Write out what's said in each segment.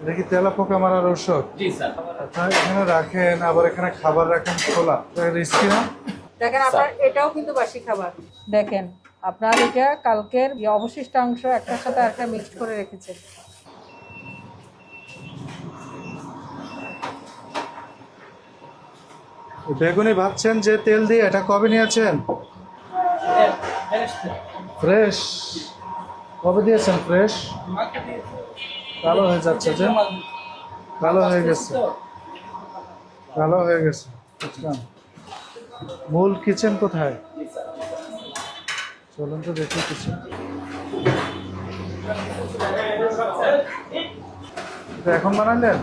এটা কি তেলাপোকা মারার ঔষধ? জি স্যার। আপনারা এখানে রাখেন, আবার এখানে খাবার রাখেন খোলা, রিস্কি না? দেখেন আপনার এটাও কিন্তু বাসি খাবার। দেখেন আপনার এটা কালকের অবশিষ্টাংশ একটার সাথে একটা মিক্সড করে রেখেছেন। বেগুনি ভাবছেন যে তেল দিয়ে, এটা কবে নিয়েছেন? ফ্রেশ? কবে দিয়েছেন ফ্রেশ? কালো হয়ে যাচ্ছে যে, কালো হয়ে গেছে, কালো হয়ে গেছে। বুঝলাম। মূল কিচেন কোথায়? চলুন তো দেখি কিচেন। এটা এখন বানালেন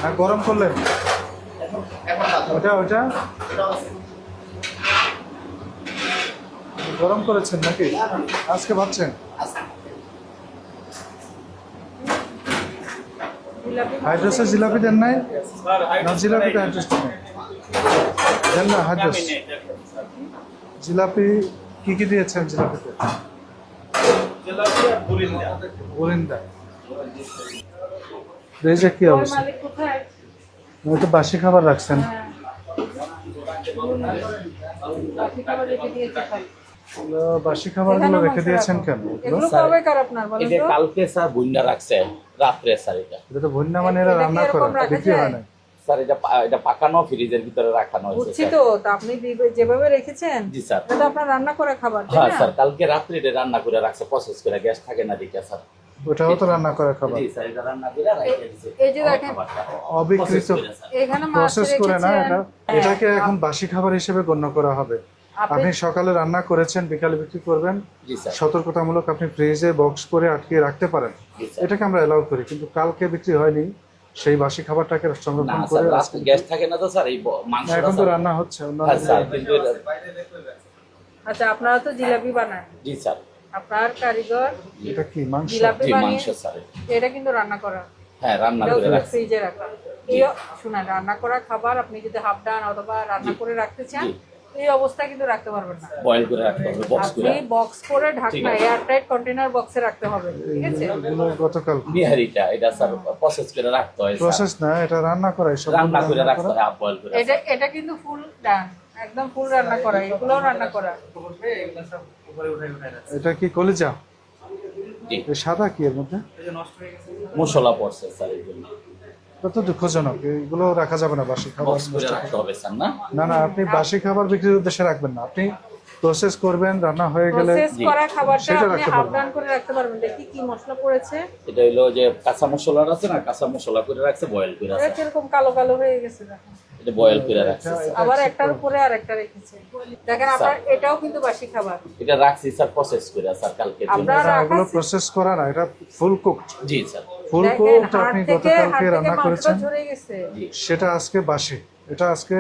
না গরম করলেন? ওটা ওটা গরম করেছেন নাকি আজকে ভাবছেন? হাইড্রোসের জিলাপি দেন নাই? না জিলাপিতে হাইড্রোস দেন না, হাইড্রোস জিলাপি কি কি দিয়েছেন জিলাপিতে? গোরিন্দা। রেজে কি অবস্থা? তো বাসি খাবার রাখছেন। বাসি খাবারগুলো রেখে দিয়েছেন কেন? এগুলো কবে কার আপনার বলেন এটা তো? কালকে স্যার বন্যা রাখছে রাত্রে স্যার। এটা তো বন্যা মানে এরা রান্না করে বিক্রি হয় না স্যার। এটা পাকানো ফ্রিজের ভিতরে রাখানো হয়েছে বুঝছি তো, তা আপনি যেভাবে রেখেছেন জি স্যার। এটা তো আপনার রান্না করা খাবার, তাই হ্যাঁ না? স্যার, কালকে রাত্রে এটা রান্না করে রাখছে প্রসেস করে, গ্যাস থাকে না দিকে স্যার। ওটাও তো রান্না করা খাবার। জি স্যার, এটা রান্না করে রাখছে দিছে। এই যে দেখেন অবিকৃত এখানে মাছ প্রসেস করে না রেখেছেন। এটা, এটাকে এখন বাসি খাবার হিসেবে গণ্য করা হবে। আপনি সকালে রান্না করেছেন, বিকালে বিক্রি করবেন, জি স্যার। সতর্কতামূলক আপনি ফ্রিজে বক্স করে আটকে রাখতে পারেন, জি স্যার। এটাকে আমরা এলাও করি। কিন্তু কালকে বিক্রি হয়নি, সেই বাসি খাবারটাকে না সংরক্ষণ স্যার, করে রাত্রে গ্যাস থাকে না তো স্যার, এই মাংস এখন তো রান্না হচ্ছে হ্যাঁ স্যার, কিন্তু আচ্ছা আপনারা তো জিলাপি বানান, জি স্যার। আপনার কারিগর এটা কি মাংস? জিলাপি জি বানিয়ে মাংস স্যার। এটা কিন্তু রান্না করা, হ্যাঁ রান্না করে রাখছে। ফ্রিজে রাখা। এই শুনেন, রান্না করা খাবার আপনি যদি হাফ ডান অথবা রান্না করে রাখতে চান জি। এই অবস্থায় কিন্তু রাখতে পারবেন না। বয়েল করে রাখতে হবে বক্স করে। আপনি বক্স করে ঠিক ঢাকনা আছে। এয়ারটাইট কন্টেনার বক্সে রাখতে হবে, ঠিক আছে? এগুলো গতকাল বিহারিটা এটা স্যার প্রসেস করে রাখতে হয় স্যার। প্রসেস না, এটা রান্না করাই সব রান্না করে রাখতে হয়, হাফ বয়েল করে। এটা এটা কিন্তু ফুল ডান, একদম ফুল রান্না করা, এগুলোও রান্না করা। এটা কি কলিজা? জি। এই সাদা কি এর মধ্যে? মশলা পড়ছে স্যার এই জন্য। কত দুঃখজনক, এগুলো রাখা যাবে না বাসি খাবার। বক্স করে রাখতে হবে স্যার না? না না, আপনি বাসি খাবার বিক্রির উদ্দেশ্যে রাখবেন না, আপনি প্রসেস করবেন, রান্না হয়ে গেলে প্রসেস করা খাবারটা সেটা আপনি রাখতে হাফ পারবেন। ডান করে রাখতে পারবেন। দেখি কি মশলা পড়েছে। এটা হলো যে কাঁচা মশলা আছে না, কাঁচা মশলা করে রাখছে, বয়েল করে এটা আছে। কিরকম কালো কালো হয়ে গেছে দেখেন। এটা বয়েল করে রাখছে স্যার। আবার একটার উপরে আরেকটা রেখেছে। দেখেন আপনার এটাও কিন্তু বাসি খাবার। এটা রাখছি স্যার প্রসেস করে স্যার কালকে। আপনার না, ওগুলো প্রসেস করা না, এটা ফুল কুকড। জি স্যার। ফুল দেখেন কুকড হাড় আপনি থেকে গতকালকে রান্না মাংস করেছেন, ঝরে গেছে। জি। সেটা আজকে বাসি, এটা আজকে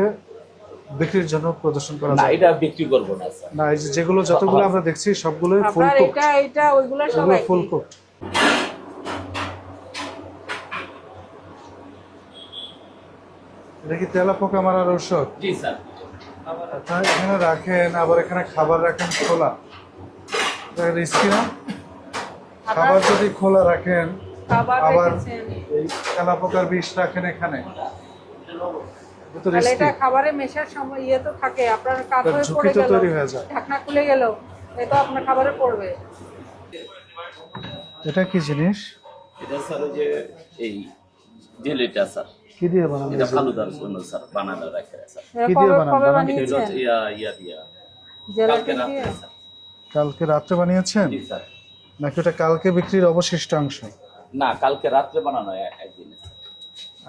বিক্রির জন্য প্রদর্শন করা না যায় এটা বিক্রি করব না স্যার। না। এই যে যেগুলো যতগুলো আমরা দেখছি সবগুলোই ফুল আপনার কুকড, এটা ওইগুলো সব এগুলো একই। ফুল কুকড। এটা কি তেলাপোকা মারার ঔষধ? জি স্যার। আপনারা এখানে রাখেন, আবার এখানে খাবার রাখেন খোলা, এটা রিস্কি না? খাবার যদি খোলা রাখেন, খাবার আবার রেখেছেন। এই তেলাপোকার বিষ রাখেন এখানে, এটা তো তাহলে রিস্কি, এটা খাবারে মেশার সময় ইয়ে তো থাকে, আপনার কাত হয়ে ঝুঁকি পড়ে তো গেল, তৈরি হয়ে যায়। ঢাকনা খুলে গেল, এটা আপনার খাবারে পড়বে। এটা কি জিনিস? এটা স্যার ওই যে এই জেলিটা স্যার, কি দিয়ে বানানো? এটা ফালুদার জন্য স্যার বানানো রাখে স্যার। এটা কি দিয়ে কবে বানান? কবে বানান এটা হলো বানিয়েছেন? ইয়া দিয়া জেলাপি কালকে দিয়ে? রাত্রে স্যার। কালকে রাত্রে বানিয়েছেন জি স্যার। নাকি ওটা কালকে বিক্রির অবশিষ্টাংশ? না কালকে রাত্রে বানানো একদিনে স্যার।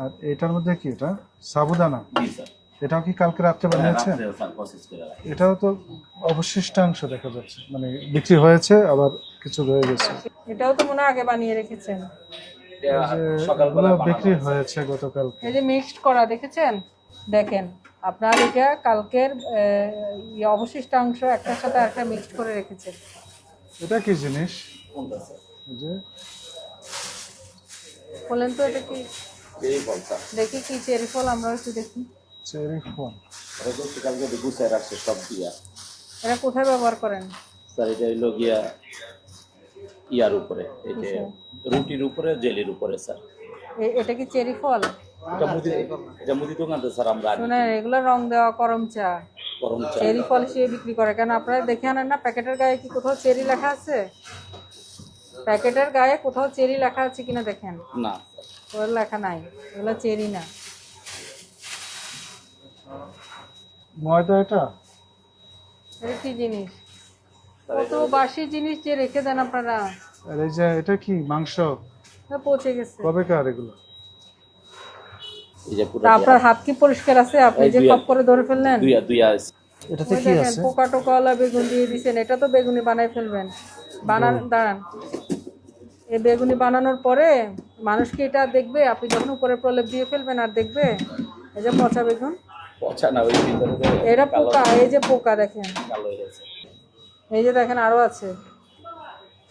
আর এটার মধ্যে কি, এটা সাবুদানা? জি স্যার। এটাও কি কালকে রাত্রে বানিয়েছেন? রাত্রে স্যার প্রসেস করে রাখে। এটাও তো অবশিষ্টাংশ দেখা যাচ্ছে, মানে বিক্রি হয়েছে আবার কিছু রয়ে গেছে। এটাও তো মনে হয় আগে বানিয়ে রেখেছেন। এটা এগুলো সকালবেলা বিক্রি বানানো হয়েছে গতকাল। এই যে মিক্সড করা দেখেছেন, দেখেন আপনার এটা কালকের অবশিষ্টাংশ একটার সাথে একটা মিক্সড করে রেখেছেন। এটা কি জিনিস? কোনটা স্যার? এই যে বলেন তো এটা কি? এই ফল স্যার। দেখি কি চেরি ফল, আমরা একটু দেখি। চেরি ফল। এটা তো কালকে গুছায় রাখছে সব দিয়া। এটা কোথায় ব্যবহার করেন? স্যার এটা হলো গিয়া ইয়ার উপরে, এই যে রুটির উপরে, জেলির উপরে স্যার। এটা কি চেরি ফল? এটা মুদি দোকানতে স্যার আমরা আনি। শুনেন, এগুলো রং দেওয়া করম চা, গরম চা। চেরি ফল হিসেবে বিক্রি করে। কেন আপনারা দেখে আনেন না প্যাকেটের গায়ে কি কোথাও চেরি লেখা আছে? প্যাকেটের গায়ে কোথাও চেরি লেখা আছে কিনা দেখেন। না ওর লেখা নাই, এগুলো চেরি না। ময়দা এটা এটা কি জিনিস? কত বাসি জিনিস যে রেখে দেন আপনারা। আর এই যে এটা কি মাংস? পচে গেছে। কবেকার এগুলো? এই যে পুরো তা আপনার হাত কি পরিষ্কার আছে? আপনি যে খপ করে ধরে ফেললেন। দুইয়া আছে। এটাতে ওই কি দেখেন আছে? পোকা টোকাওয়ালা বেগুন দিয়ে দিছেন। এটা তো বেগুনি বানাই ফেলবেন। দাঁড়ান, এই বেগুনি বানানোর পরে মানুষ কি এটা দেখবে? আপনি যখন উপরে প্রলেপ দিয়ে ফেলবেন আর দেখবে? এই যে পচা বেগুন, পচা না, ওই ভিতরে তো এটা পোকা। এই যে পোকা দেখেন, কালো হয়ে গেছে। এই যে দেখেন আরো আছে,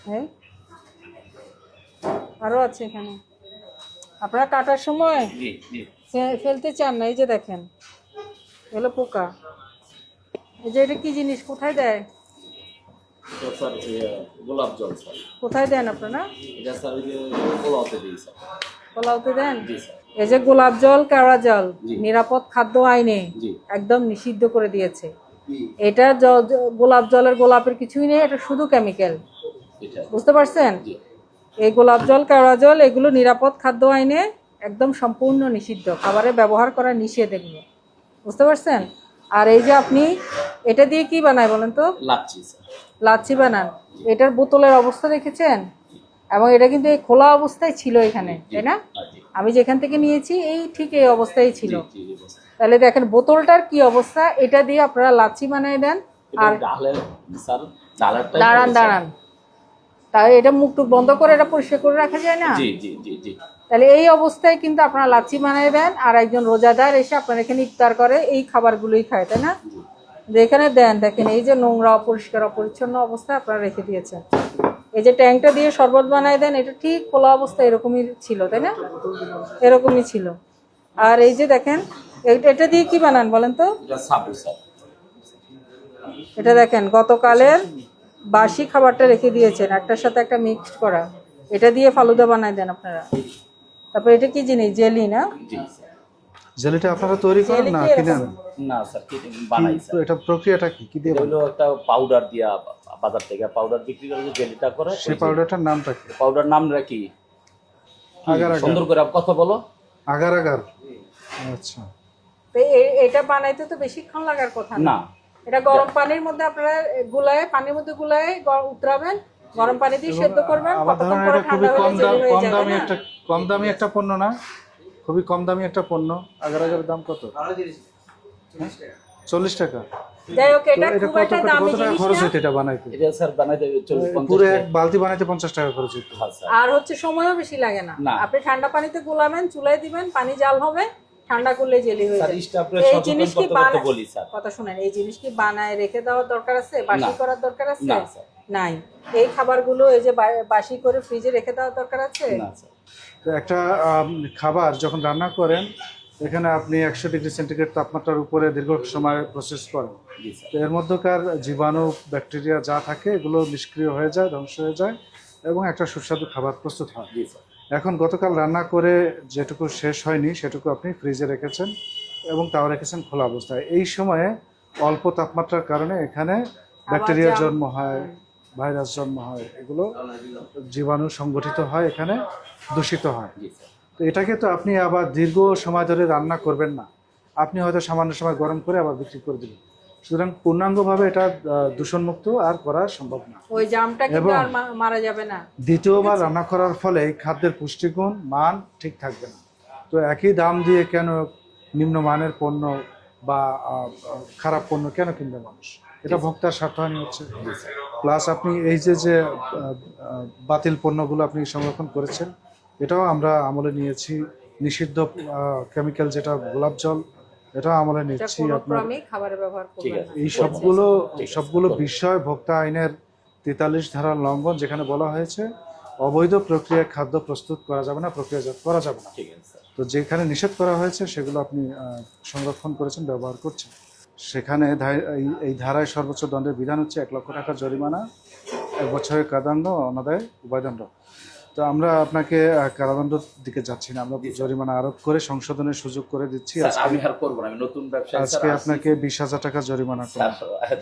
হ্যাঁ আরো আছে এখানে। আপনারা কাটার সময় জি জি ফেলতে চান না। এই যে দেখেন এগুলো পোকা। এই যে এটা কি জিনিস? কোথায় দেয়? তো স্যার গোলাপ জল স্যার। কোথায় দেন আপনারা? এটা স্যার ওই যে পোলাওতে দিই স্যার। পোলাওতে দেন? জি স্যার। এই যে গোলাপ জল, কেওড়া জল জি। নিরাপদ খাদ্য আইনে জি। একদম নিষিদ্ধ করে দিয়েছে। এটা গোলাপ জলের গোলাপের কিছুই নেই, এটা শুধু কেমিক্যাল। এটা বুঝতে পারছেন? জি। এই গোলাপ জল, কেওড়া জল এগুলো নিরাপদ খাদ্য আইনে একদম সম্পূর্ণ নিষিদ্ধ, খাবারে ব্যবহার করা নিষেধ এগুলো। বুঝতে পারছেন? আর এই যে আপনি এটা দিয়ে কি বানায় বলেন তো? লাচ্ছি স্যার। লাচ্ছি বানান। এটার বোতলের অবস্থা দেখেছেন? এবং এটা কিন্তু এই খোলা অবস্থায় ছিল এখানে, তাই না? জি আমি যেখান থেকে নিয়েছি এই ঠিক এই অবস্থায় ছিল। জি জি বস। তাহলে দেখেন বোতলটার কি অবস্থা। এটা দিয়ে আপনারা লাচ্ছি বানিয়ে দেন। এটা আর ডালের স্যার, ডালেরটা দাঁড়ান, তাই এটা মুখটুক বন্ধ করে এটা পরিষ্কার করে রাখা যায় না? জি জি জি জি। তাহলে এই অবস্থায় কিন্তু আপনারা লাচ্ছি বানিয়ে দেন, আর একজন রোজাদার এসে আপনার এখানে ইফতার করে এই খাবারগুলোই খায়, তাই না? যেখানে দেন দেখেন এই যে নোংরা, অপরিষ্কার, অপরিচ্ছন্ন অবস্থায় আপনারা রেখে দিয়েছেন। এই যে ট্যাঙ্কটা দিয়ে শরবত বানায় দেন, এটা ঠিক খোলা অবস্থা এরকমই ছিল, তাই না? এরকমই ছিল। আর এই যে দেখেন এটা দিয়ে কি বানান বলেন তো? এটা সাবু স্যার। এটা দেখেন গতকালের বাসি খাবারটা রেখে দিয়েছেন, একটার সাথে একটা মিক্সড করা। এটা দিয়ে ফালুদা বানায় দেন আপনারা। তারপর এটা কি জিনিস? জেলি না? জি স্যার। জেলিটা আপনারা তৈরি করেন না কিনে আনেন? না স্যার, কি বানাই স্যার। এটা প্রক্রিয়াটা কি কি দিয়ে এটা বানান? হলো একটা পাউডার দিয়া বাজার থেকে পাউডার বিক্রি করে যে জেলিটা করে, সেই পাউডারটার নামটা কি? পাউডার নামটা কি? Agar agar. সুন্দর করে কথা বলো। Agar agar. আচ্ছা। তো এটা বানাইতে তো বেশিক্ষণ লাগার কথা না। না। এটা গরম পানির মধ্যে আপনারা গুলায়, পানির মধ্যে গুলায় উতরাবেন, গরম পানি দিয়ে সেদ্ধ করবেন। আমার কতক্ষণ ধারণা পরে এটা খুবই ঠান্ডা হয়ে জেলি হয়ে যাবে না? কম দামি একটা পণ্য না? খুবই কম দামি একটা পণ্য। আগার আগারের দাম কত? 40 টাকা। যাই হোক, তো এটা এটা খুব একটা দামি কত টাকা জিনিস খরচ না। হইতে এটা বানাইতে? এটা স্যার বানাইতে 40-50 পুরো এক বালতি বানাইতে 50 টাকা খরচ হইতো। হ্যাঁ স্যার। আর হচ্ছে সময়ও বেশি লাগে না। না। আপনি ঠান্ডা পানিতে গুলাবেন, চুলায় দিবেন, পানি জাল হবে, ঠান্ডা করলে জেলি হয়ে স্যার যাবে। স্টাফরে এই সচেতন জিনিস কি করতে বলি স্যার। কথা শুনেন, এই জিনিস কি বানায় রেখে দেওয়ার দরকার আছে? বাসি না। করার দরকার আছে? না, স্যার। নাই। এই খাবারগুলো এই যে বাসি করে ফ্রিজে রেখে দেওয়ার দরকার আছে? না স্যার। তো একটা খাবার যখন রান্না করেন, এখানে আপনি 100 ডিগ্রি সেন্টিগ্রেড তাপমাত্রার উপরে দীর্ঘ সময় প্রসেস করেন। জি স্যার। তো এর মধ্যকার জীবাণু, ব্যাকটেরিয়া যা থাকে এগুলো নিষ্ক্রিয় হয়ে যায়, ধ্বংস হয়ে যায় এবং একটা সুস্বাদু খাবার প্রস্তুত হয়। জি স্যার। এখন গতকাল রান্না করে যেটুকু শেষ হয়নি সেটুকু আপনি ফ্রিজে রেখেছেন এবং তাও রেখেছেন খোলা অবস্থায়। এই সময়ে অল্প তাপমাত্রার কারণে এখানে ব্যাকটেরিয়ার জন্ম হয়, ভাইরাস জন্ম হয়, এগুলো জীবাণু সংগঠিত হয়, এখানে দূষিত হয়। জি স্যার। তো এটাকে তো আপনি আবার দীর্ঘ সময় ধরে রান্না করবেন না, আপনি হয়তো সামান্য সময় গরম করে আবার বিক্রি করে দিবেন। সুতরাং পূর্ণাঙ্গভাবে এটা দূষণমুক্ত আর করা সম্ভব না। ওই জামটা কিন্তু এবং আর মারা যাবে না। দ্বিতীয়বার রান্না করার ফলে এই খাদ্যের পুষ্টিগুণ মান ঠিক থাকবে না। তো একই দাম দিয়ে কেন নিম্নমানের পণ্য বা খারাপ পণ্য কেন কিনবে মানুষ? এটা ভোক্তার স্বার্থহানি হচ্ছে। প্লাস আপনি এই যে বাতিল পণ্যগুলো আপনি সংরক্ষণ করেছেন, এটাও আমরা আমলে নিয়েছি। নিষিদ্ধ কেমিক্যাল যেটা গোলাপ জল, এটাও আমলে এটা নিচ্ছি। কোনো আপনার ক্রমেই খাবারে ব্যবহার ঠিক করবেন আছে। না। এই সবগুলো বিষয় ভোক্তা আইনের 43 ধারার লঙ্ঘন, যেখানে বলা হয়েছে অবৈধ প্রক্রিয়ায় খাদ্য প্রস্তুত করা যাবে না, প্রক্রিয়াজাত করা যাবে না। ঠিক আছে স্যার। তো যেখানে নিষেধ করা হয়েছে সেগুলো আপনি সংরক্ষণ করেছেন, ব্যবহার করছেন, সেখানে এই ধারায় সর্বোচ্চ দণ্ডের বিধান হচ্ছে 1 লক্ষ টাকা জরিমানা 1 বছরের কারাদণ্ড অনাদায় উভয়দণ্ড। তো আমরা আপনাকে কারাদণ্ডের দিকে যাচ্ছি না, আমরা জরিমানা আরোপ করে সংশোধনের সুযোগ করে দিচ্ছি। স্যার আমি আর করবো না, আমি নতুন ব্যবসায়ী আজকে স্যার, আপনাকে 20,000 টাকা জরিমানা করব। স্যার